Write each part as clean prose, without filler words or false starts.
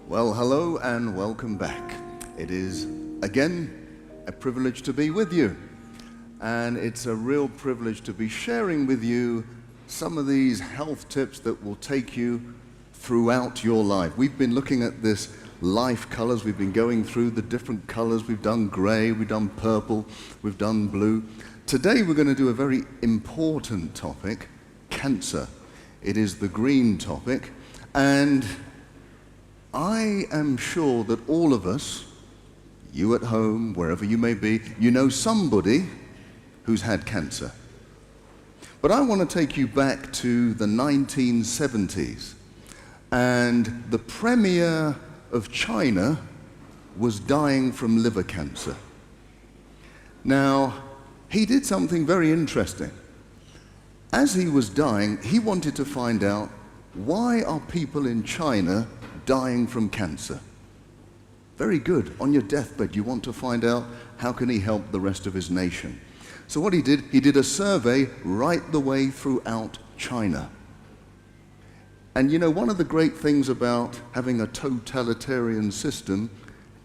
Well, hello and welcome back. It is, again, a privilege to be with you. And it's a real privilege to be sharing with you some of these health tips that will take you throughout your life. We've been looking at this life colors. We've been going through the different colors. We've done gray, we've done purple, we've done blue. Today we're going to do a very important topic, cancer. It is the green topic, and I am sure that all of us, you at home, wherever you may be, you know somebody who's had cancer. But I want to take you back to the 1970s, and the Premier of China was dying from liver cancer. Now, he did something very interesting. As he was dying, he wanted to find out, why are people in China dying from cancer? Very good. On your deathbed, you want to find out how can he help the rest of his nation. So what he did a survey right the way throughout China. And you know, one of the great things about having a totalitarian system,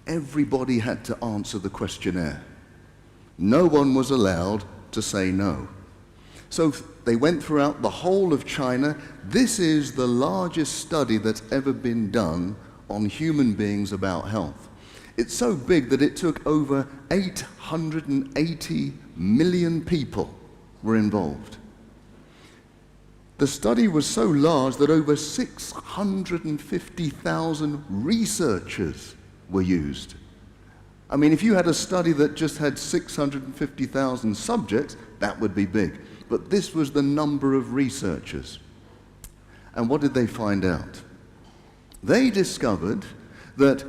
everybody had to answer the questionnaire. No one was allowed to say no. So they went throughout the whole of China. This is the largest study that's ever been done on human beings about health. It's so big that it took over 880 million people were involved. The study was so large that over 650,000 researchers were used. I mean, if you had a study that just had 650,000 subjects, that would be big. But this was the number of researchers. And what did they find out? They discovered that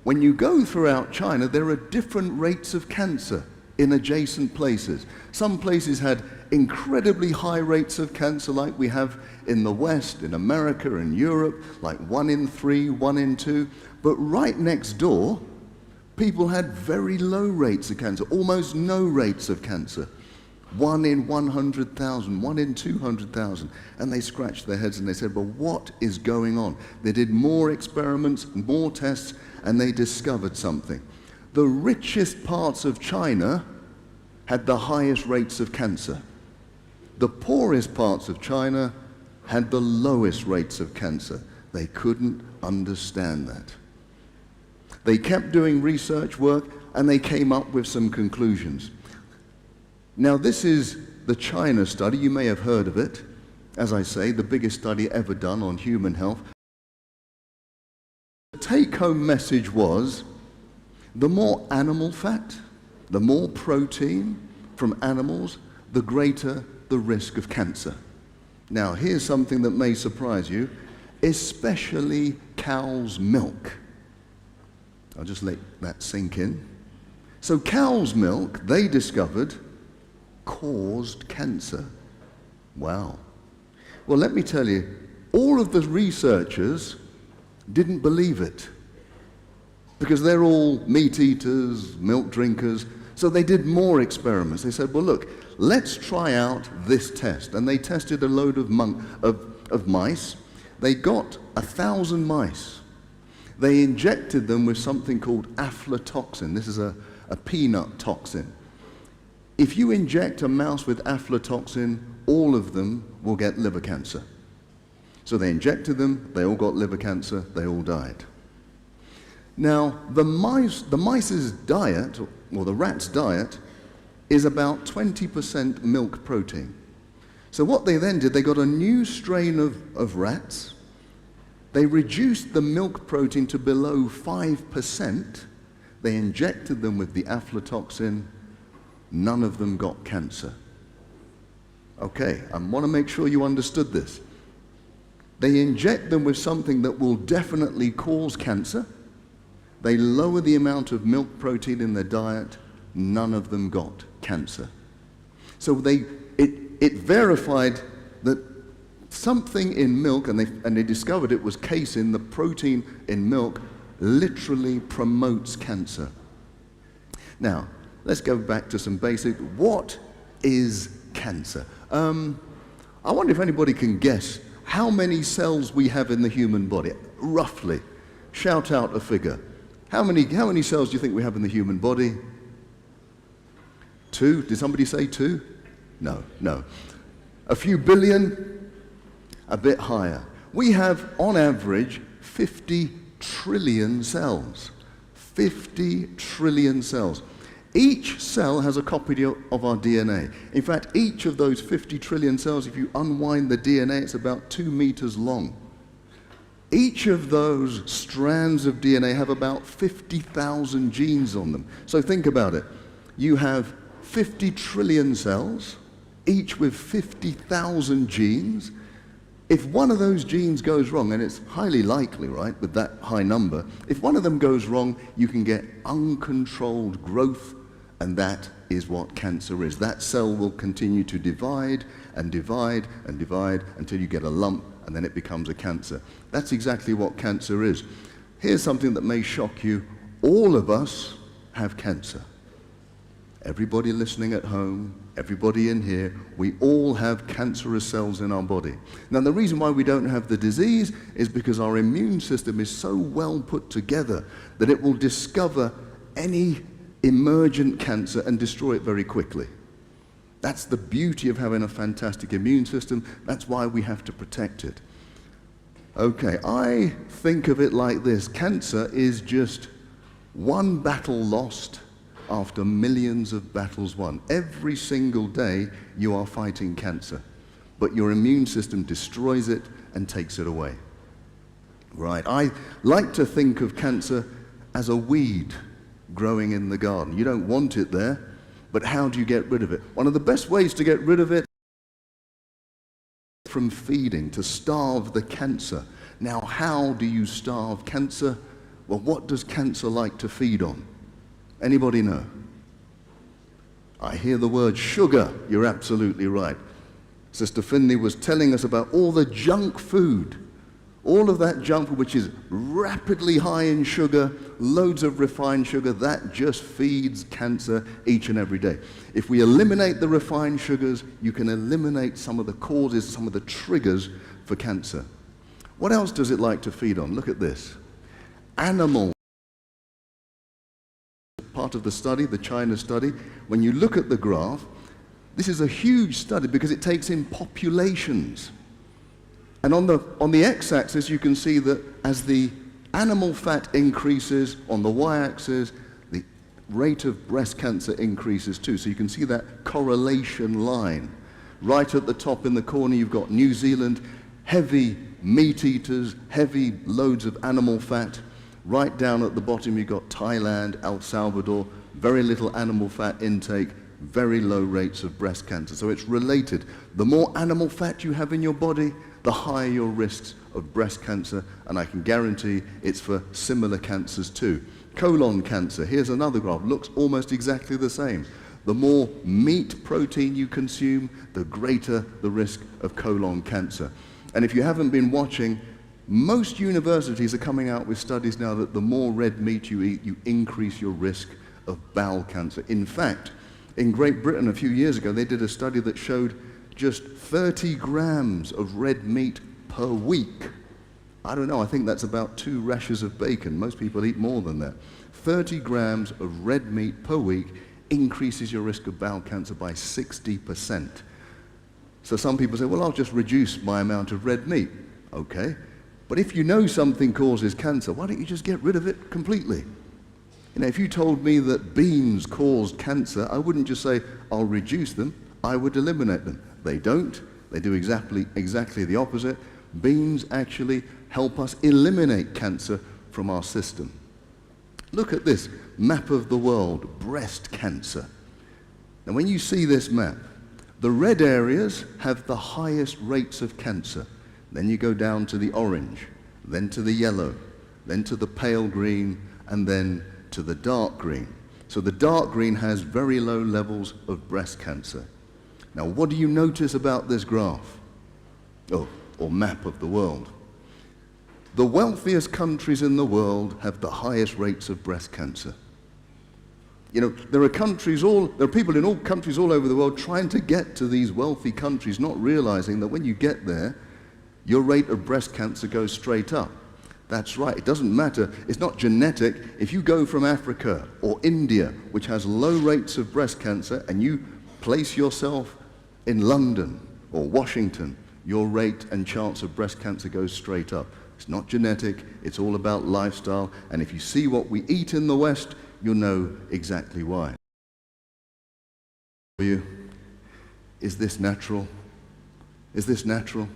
when you go throughout China, there are different rates of cancer in adjacent places. Some places had incredibly high rates of cancer like we have in the West, in America and Europe, like 1 in 3, 1 in 2. But right next door, people had very low rates of cancer, almost no rates of cancer. 1 in 100,000, 1 in 200,000. And they scratched their heads and they said, well, what is going on? They did more experiments, more tests, and they discovered something. The richest parts of China had the highest rates of cancer. The poorest parts of China had the lowest rates of cancer. They couldn't understand that. They kept doing research work and they came up with some conclusions. Now, this is the China study. You may have heard of it. As I say, the biggest study ever done on human health. The take-home message was, the more animal fat, the more protein from animals, the greater the risk of cancer. Now, here's something that may surprise you, especially cow's milk. I'll just let that sink in. So cow's milk, they discovered, caused cancer. Wow. Well, let me tell you, all of the researchers didn't believe it because they're all meat eaters, milk drinkers, so they did more experiments. They said, well, look, let's try out this test. And they tested a load of mice. They got 1,000 mice. They injected them with something called aflatoxin. This is a peanut toxin. If you inject a mouse with aflatoxin, all of them will get liver cancer. So they injected them, they all got liver cancer, they all died. Now, the mice's diet, or the rat's diet, is about 20% milk protein. So what they then did, they got a new strain of rats. They reduced the milk protein to below 5%. They injected them with the aflatoxin. None of them got cancer. Okay, I want to make sure you understood this. They inject them with something that will definitely cause cancer. They lower the amount of milk protein in their diet. None of them got cancer. So it verified that something in milk, and they discovered it was casein, the protein in milk, literally promotes cancer. Now, let's go back to some basic. What is cancer? I wonder if anybody can guess how many cells we have in the human body, roughly. Shout out a figure. How many cells do you think we have in the human body? 2? Did somebody say 2? No. A few billion? A bit higher. We have, on average, 50 trillion cells. 50 trillion cells. Each cell has a copy of our DNA. In fact, each of those 50 trillion cells, if you unwind the DNA, it's about 2 meters long. Each of those strands of DNA have about 50,000 genes on them. So think about it. You have 50 trillion cells, each with 50,000 genes. If one of those genes goes wrong, and it's highly likely, right, with that high number, if one of them goes wrong, you can get uncontrolled growth, and that is what cancer is. That cell will continue to divide and divide and divide until you get a lump, and then it becomes a cancer. That's exactly what cancer is. Here's something that may shock you. All of us have cancer. Everybody listening at home, everybody in here, we all have cancerous cells in our body. Now, the reason why we don't have the disease is because our immune system is so well put together that it will discover any emergent cancer and destroy it very quickly. That's the beauty of having a fantastic immune system. That's why we have to protect it. Okay, I think of it like this. Cancer is just one battle lost after millions of battles won. Every single day you are fighting cancer, but your immune system destroys it and takes it away. Right, I like to think of cancer as a weed growing in the garden. You don't want it there, but how do you get rid of it? One of the best ways to get rid of it from feeding, to starve the cancer. Now, how do you starve cancer? Well, what does cancer like to feed on? Anybody know? I hear the word sugar. You're absolutely right. Sister Finley was telling us about all the junk food, all of that junk food which is rapidly high in sugar, loads of refined sugar, that just feeds cancer each and every day. If we eliminate the refined sugars, you can eliminate some of the causes, some of the triggers for cancer. What else does it like to feed on? Look at this. Animals. Part of the study, the China study, when you look at the graph, this is a huge study because it takes in populations. And on the x-axis, you can see that as the animal fat increases, on the y-axis, the rate of breast cancer increases too. So you can see that correlation line. Right at the top in the corner, you've got New Zealand, heavy meat eaters, heavy loads of animal fat. Right down at the bottom, you've got Thailand, El Salvador, very little animal fat intake, very low rates of breast cancer. So it's related. The more animal fat you have in your body, the higher your risks of breast cancer, and I can guarantee it's for similar cancers too. Colon cancer, here's another graph, looks almost exactly the same. The more meat protein you consume, the greater the risk of colon cancer. And if you haven't been watching, most universities are coming out with studies now that the more red meat you eat, you increase your risk of bowel cancer. In fact, in Great Britain a few years ago, they did a study that showed just 30 grams of red meat per week. I don't know, I think that's about 2 rashers of bacon. Most people eat more than that. 30 grams of red meat per week increases your risk of bowel cancer by 60%. So some people say, well, I'll just reduce my amount of red meat. Okay. But if you know something causes cancer, why don't you just get rid of it completely? You know, if you told me that beans caused cancer, I wouldn't just say, I'll reduce them, I would eliminate them. They don't. They do exactly the opposite. Beans actually help us eliminate cancer from our system. Look at this map of the world, breast cancer. Now, when you see this map, the red areas have the highest rates of cancer. Then you go down to the orange, then to the yellow, then to the pale green, and then to the dark green. So the dark green has very low levels of breast cancer. Now, what do you notice about this graph? Or map of the world? The wealthiest countries in the world have the highest rates of breast cancer. You know, there are people in all countries all over the world trying to get to these wealthy countries, not realizing that when you get there, your rate of breast cancer goes straight up. That's right, it doesn't matter, it's not genetic. If you go from Africa or India, which has low rates of breast cancer, and you place yourself in London or Washington, your rate and chance of breast cancer goes straight up. It's not genetic, it's all about lifestyle, and if you see what we eat in the West, you'll know exactly why. For you, is this natural? Is this natural?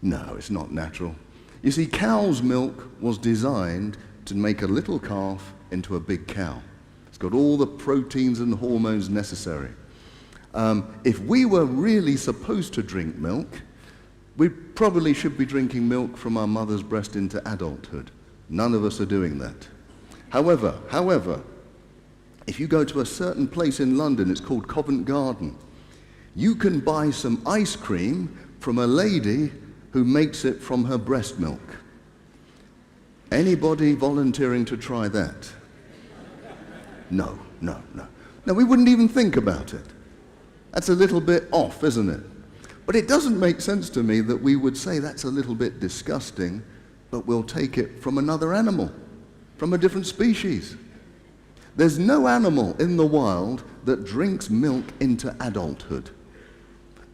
No, it's not natural. You see, cow's milk was designed to make a little calf into a big cow. It's got all the proteins and hormones necessary. If we were really supposed to drink milk, we probably should be drinking milk from our mother's breast into adulthood. None of us are doing that. However, if you go to a certain place in London, it's called Covent Garden, you can buy some ice cream from a lady who makes it from her breast milk. Anybody volunteering to try that? No. No, we wouldn't even think about it. That's a little bit off, isn't it? But it doesn't make sense to me that we would say that's a little bit disgusting, but we'll take it from another animal, from a different species. There's no animal in the wild that drinks milk into adulthood.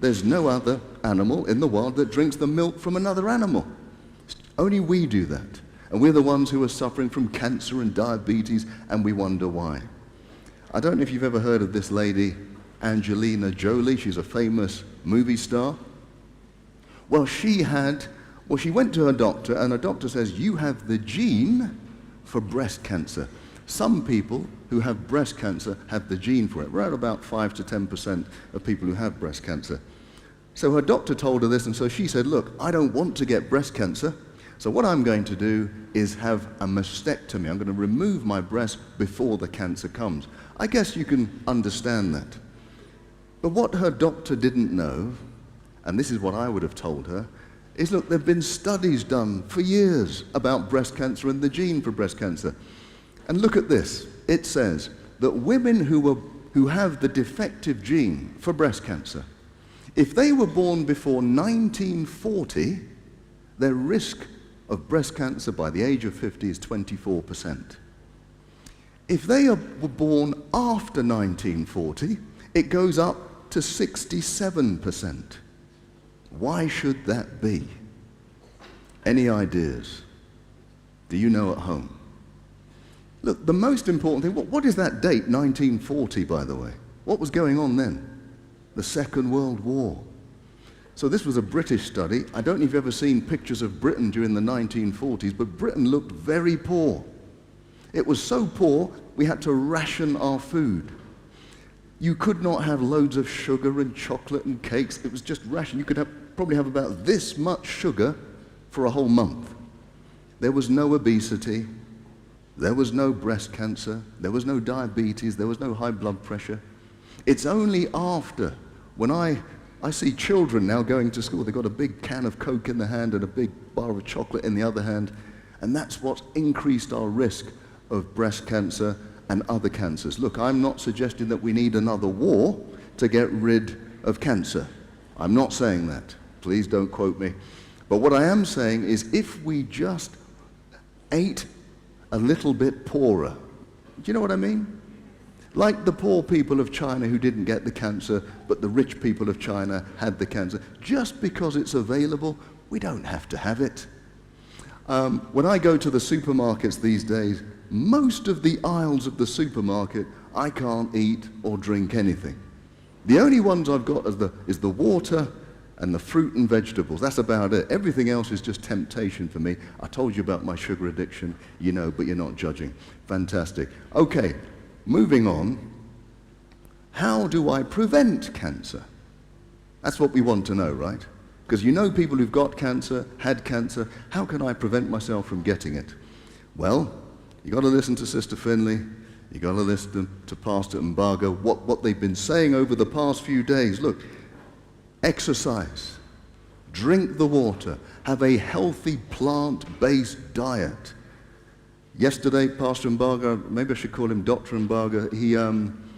There's no other animal in the wild that drinks the milk from another animal. Only we do that. And we're the ones who are suffering from cancer and diabetes, and we wonder why. I don't know if you've ever heard of this lady, Angelina Jolie. She's a famous movie star. Well, she went to her doctor, and her doctor says, you have the gene for breast cancer. Some people who have breast cancer have the gene for it. We're at about 5 to 10% of people who have breast cancer. So her doctor told her this, and so she said, look, I don't want to get breast cancer, so what I'm going to do is have a mastectomy. I'm going to remove my breast before the cancer comes. I guess you can understand that. But what her doctor didn't know, and this is what I would have told her, is look, there have been studies done for years about breast cancer and the gene for breast cancer. And look at this. It says that women who have the defective gene for breast cancer, if they were born before 1940, their risk of breast cancer by the age of 50 is 24%. If they were born after 1940, it goes up to 67%. Why should that be? Any ideas? Do you know at home? Look, the most important thing, what is that date, 1940, by the way? What was going on then? The Second World War. So this was a British study. I don't know if you've ever seen pictures of Britain during the 1940s, but Britain looked very poor. It was so poor, we had to ration our food. You could not have loads of sugar and chocolate and cakes. It was just ration. You could probably have about this much sugar for a whole month. There was no obesity. There was no breast cancer. There was no diabetes. There was no high blood pressure. It's only after, when I see children now going to school, they've got a big can of Coke in the hand and a big bar of chocolate in the other hand, and that's what's increased our risk of breast cancer and other cancers. Look, I'm not suggesting that we need another war to get rid of cancer. I'm not saying that. Please don't quote me. But what I am saying is if we just ate a little bit poorer, do you know what I mean? Like the poor people of China who didn't get the cancer, but the rich people of China had the cancer. Just because it's available, we don't have to have it. When I go to the supermarkets these days, most of the aisles of the supermarket, I can't eat or drink anything. The only ones I've got is the water and the fruit and vegetables. That's about it. Everything else is just temptation for me. I told you about my sugar addiction, you know, but you're not judging. Fantastic. Okay, moving on. How do I prevent cancer? That's what we want to know, right? Because you know people who've got cancer, had cancer. How can I prevent myself from getting it? Well, you got to listen to Sister Finley. You got to listen to Pastor Mbaga, what they've been saying over the past few days. Look, exercise, drink the water, have a healthy plant-based diet. Yesterday, Pastor Mbaga, maybe I should call him Dr. Mbaga, he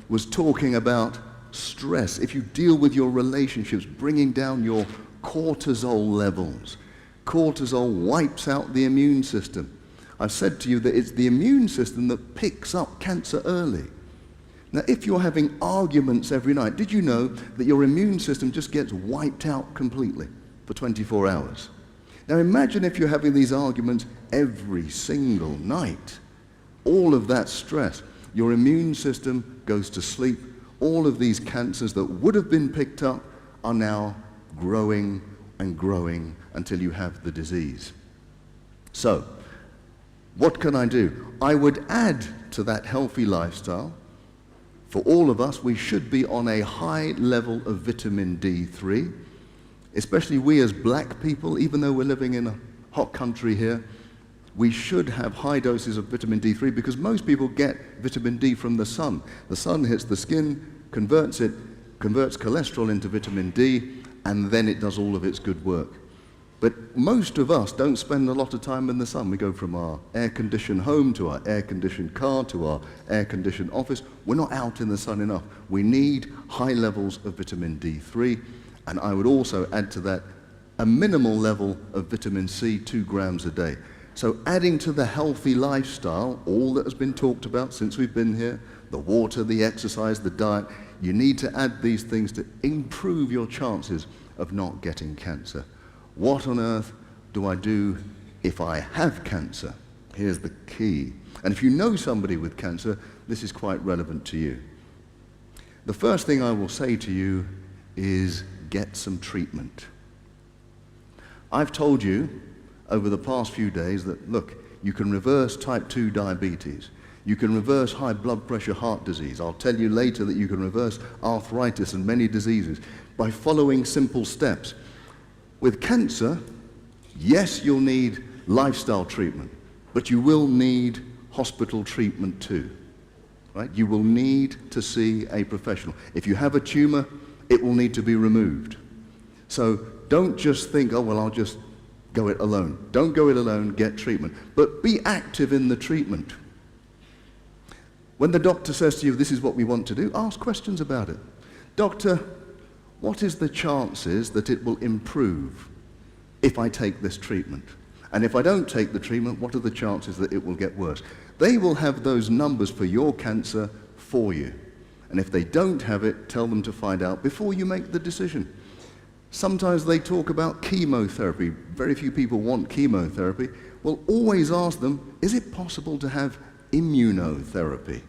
was talking about stress. If you deal with your relationships, bringing down your cortisol levels. Cortisol wipes out the immune system. I've said to you that it's the immune system that picks up cancer early. Now, if you're having arguments every night, did you know that your immune system just gets wiped out completely for 24 hours? Now, imagine if you're having these arguments every single night. All of that stress, your immune system goes to sleep. All of these cancers that would have been picked up are now growing and growing until you have the disease. So, what can I do? I would add to that healthy lifestyle. For all of us, we should be on a high level of vitamin D3, especially we as black people, even though we're living in a hot country here, we should have high doses of vitamin D3 because most people get vitamin D from the sun. The sun hits the skin, converts cholesterol into vitamin D, and then it does all of its good work. But most of us don't spend a lot of time in the sun. We go from our air-conditioned home to our air-conditioned car to our air-conditioned office. We're not out in the sun enough. We need high levels of vitamin D3, and I would also add to that a minimal level of vitamin C, 2 grams a day. So adding to the healthy lifestyle, all that has been talked about since we've been here, the water, the exercise, the diet, you need to add these things to improve your chances of not getting cancer. What on earth do I do if I have cancer? Here's the key. And if you know somebody with cancer, this is quite relevant to you. The first thing I will say to you is get some treatment. I've told you over the past few days that, look, you can reverse type 2 diabetes. You can reverse high blood pressure, heart disease. I'll tell you later that you can reverse arthritis and many diseases by following simple steps. With cancer, yes, you'll need lifestyle treatment, but you will need hospital treatment too, right? You will need to see a professional. If you have a tumor, it will need to be removed. So don't just think, oh, well, I'll just go it alone. Don't go it alone, get treatment. But be active in the treatment. When the doctor says to you, this is what we want to do, ask questions about it. Doctor, what is the chances that it will improve if I take this treatment? And if I don't take the treatment, what are the chances that it will get worse? They will have those numbers for your cancer for you. And if they don't have it, tell them to find out before you make the decision. Sometimes they talk about chemotherapy. Very few people want chemotherapy. Well, always ask them, is it possible to have immunotherapy?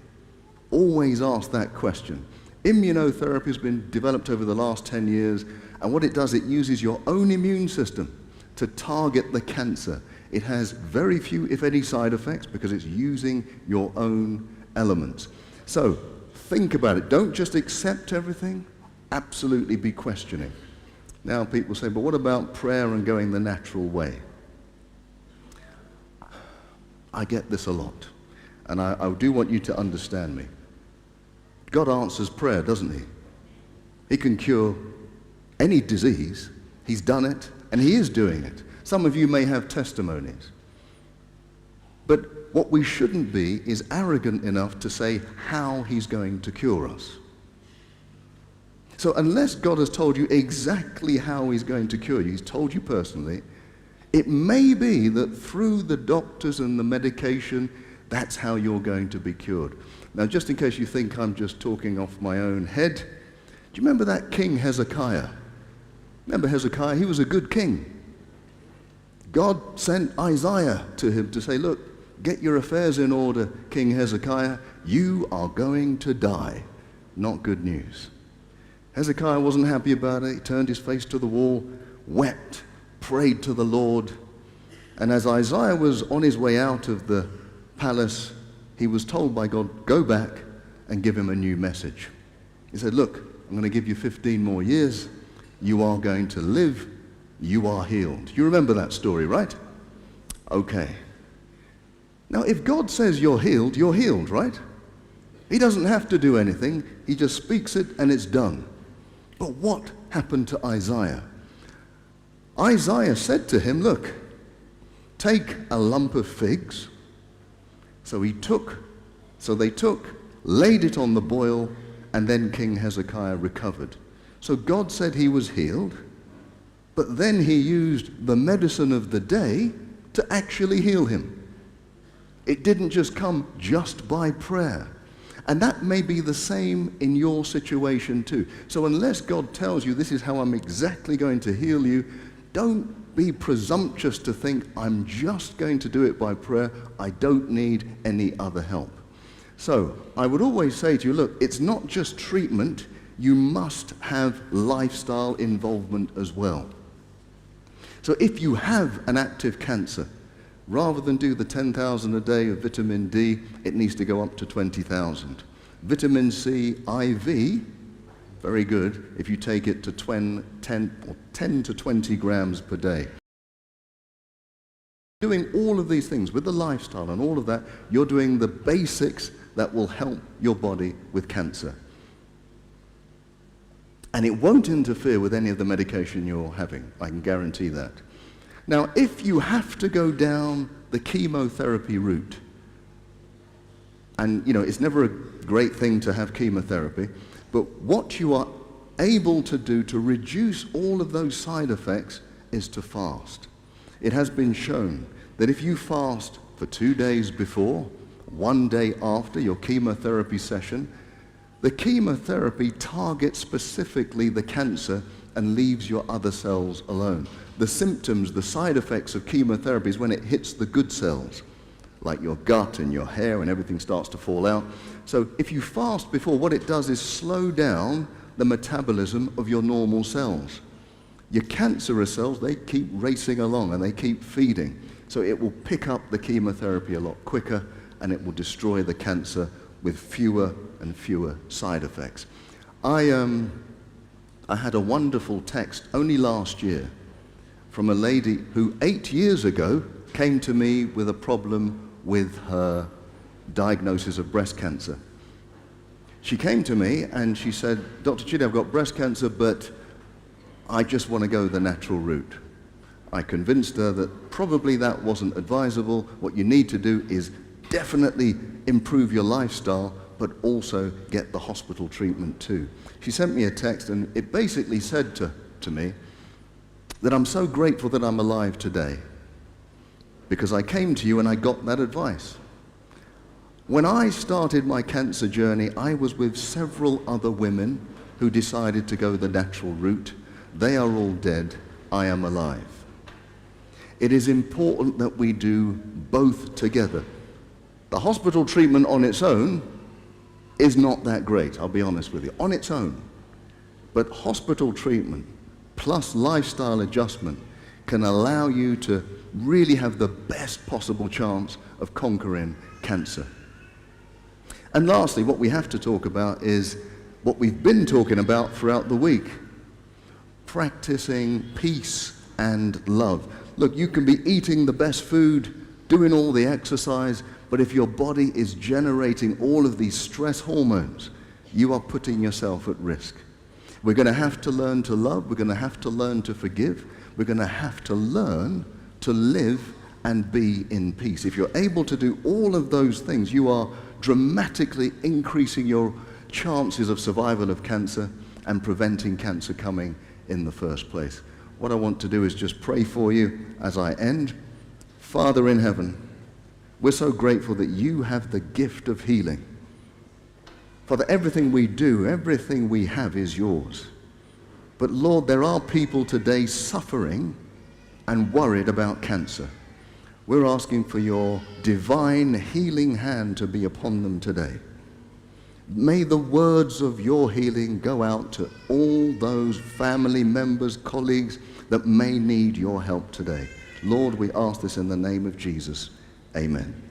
Always ask that question. Immunotherapy has been developed over the last 10 years, and what it does, it uses your own immune system to target the cancer. It has very few, if any, side effects because it's using your own elements. So, think about it. Don't just accept everything. Absolutely be questioning. Now people say, but what about prayer and going the natural way? I get this a lot, and I do want you to understand me. God answers prayer, doesn't he? He can cure any disease. He's done it, and he is doing it. Some of you may have testimonies. But what we shouldn't be is arrogant enough to say how he's going to cure us. So unless God has told you exactly how he's going to cure you, he's told you personally, it may be that through the doctors and the medication, that's how you're going to be cured. Now, just in case you think I'm just talking off my own head, do you remember that King Hezekiah? Remember Hezekiah? He was a good king. God sent Isaiah to him to say, look, get your affairs in order, King Hezekiah. You are going to die. Not good news. Hezekiah wasn't happy about it. He turned his face to the wall, wept, prayed to the Lord. And as Isaiah was on his way out of the palace, he was told by God, go back and give him a new message. He said, look, I'm going to give you 15 more years. You are going to live. You are healed. You remember that story, right? Okay. Now, if God says you're healed, right? He doesn't have to do anything. He just speaks it and it's done. But what happened to Isaiah? Isaiah said to him, look, take a lump of figs So they took, laid it on the boil, and then King Hezekiah recovered. So God said he was healed, but then he used the medicine of the day to actually heal him. It didn't just come just by prayer. And that may be the same in your situation too. So unless God tells you this is how I'm exactly going to heal you, don't be presumptuous to think I'm just going to do it by prayer. I don't need any other help. So I would always say to you, look, it's not just treatment. You must have lifestyle involvement as well. So if you have an active cancer, rather than do the 10,000 a day of vitamin D, it needs to go up to 20,000. Vitamin C IV, very good if you take it to 10 to 20 grams per day. Doing all of these things with the lifestyle and all of that, you're doing the basics that will help your body with cancer. And it won't interfere with any of the medication you're having, I can guarantee that. Now, if you have to go down the chemotherapy route, and it's never a great thing to have chemotherapy, but what you are able to do to reduce all of those side effects is to fast. It has been shown that if you fast for 2 days before, 1 day after your chemotherapy session, the chemotherapy targets specifically the cancer and leaves your other cells alone. The symptoms, the side effects of chemotherapy is when it hits the good cells, like your gut and your hair and everything starts to fall out. So if you fast before, what it does is slow down the metabolism of your normal cells. Your cancerous cells, they keep racing along and they keep feeding. So it will pick up the chemotherapy a lot quicker and it will destroy the cancer with fewer and fewer side effects. I had a wonderful text only last year from a lady who 8 years ago came to me with a problem with her diagnosis of breast cancer. She came to me and she said, Dr. Chidi, I've got breast cancer, but I just want to go the natural route. I convinced her that probably that wasn't advisable. What you need to do is definitely improve your lifestyle, but also get the hospital treatment too. She sent me a text and it basically said to me that I'm so grateful that I'm alive today because I came to you and I got that advice. When I started my cancer journey, I was with several other women who decided to go the natural route. They are all dead. I am alive. It is important that we do both together. The hospital treatment on its own is not that great, I'll be honest with you, on its own. But hospital treatment plus lifestyle adjustment can allow you to really have the best possible chance of conquering cancer. And lastly, what we have to talk about is what we've been talking about throughout the week. Practicing peace and love. Look, you can be eating the best food, doing all the exercise, but if your body is generating all of these stress hormones, you are putting yourself at risk. We're going to have to learn to love. We're going to have to learn to forgive. We're going to have to learn to live and be in peace. If you're able to do all of those things, you are dramatically increasing your chances of survival of cancer and preventing cancer coming in the first place. What I want to do is just pray for you as I end. Father in heaven, we're so grateful that you have the gift of healing. Father, everything we do, everything we have is yours. But Lord, there are people today suffering and worried about cancer. We're asking for your divine healing hand to be upon them today. May the words of your healing go out to all those family members, colleagues that may need your help today. Lord, we ask this in the name of Jesus. Amen.